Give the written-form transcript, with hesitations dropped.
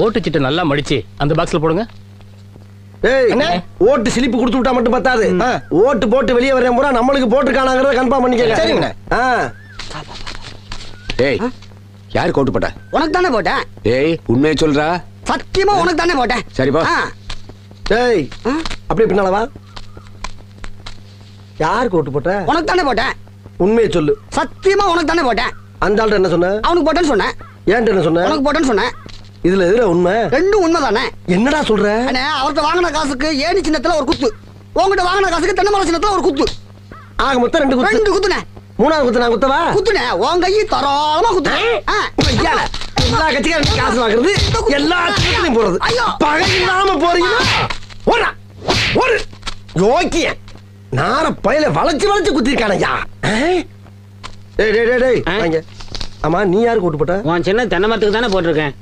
ஓட்டுச்சிட்டு நல்லா மடிச்சு அந்த பாக்ஸ்ல போடுங்க. ஓட்டு சிலிப்பு கொடுத்து விட்டா மட்டும் பத்தாது. ஓட்டு போட்டு வெளியே வரேன் பூரா நம்மளுக்கு போட்டுருக்கானாங்கிறத கன்ஃபார்ம் பண்ணிக்கங்க. சரிங்க. ஏய், யாரு கோட்டு போட்ட? உனக்கு தானே போட்டேன். ஏய், உண்மையை சொல்றா. சத்தியமா உனக்கு தானே போட்டேன். சரிப்பா. ஏய், அப்படியே பின்னால வா. யாருக்கு ஓட்டு போட்ட? உனக்கு தானே போட்டேன். உண்மையை சொல்லு. சத்தியமா உனக்கு தானே போட்டேன். அந்த ஆள்கிட்ட என்ன சொன்ன? அவனுக்கு போட்டேன்னு சொன்னேன். ஏன்ட்ட என்ன சொன்ன? உனக்கு போட்டேன்னு சொன்னேன். இதுல எதுல உண்மை? ரெண்டும் உண்மைதானே. என்னடா சொல்ற? அண்ணே, அவர்கிட்ட வாங்கின காசுக்கு ஏணி சின்னத்துல ஒரு குத்து, உங்ககிட்ட வாங்கின காசுக்கு தென்னை சின்னத்துல ஒரு குத்து. ஆக மொத்தம் ரெண்டு குத்து. ரெண்டு குத்துனே. மூணாவது குத்து நான் குத்தவா? குத்துனே, உன் கையை தாராளமா குத்துனேன். எல்லா கட்சிக்காரும் காசு வாங்குறது, எல்லா கட்சிகளையும் போறது. பகை இல்லாம போறீங்களா? ஓடா ஒரு யோக்கிய நார பயில வளைச்சு வளைச்சு குத்திருக்கானயா. டேய் டேய் டேய், ஆமா நீ யாருக்கு ஓட்டு போட்ட? உன் சின்ன தென்னை மரத்துக்கு தானே போட்டிருக்கேன்.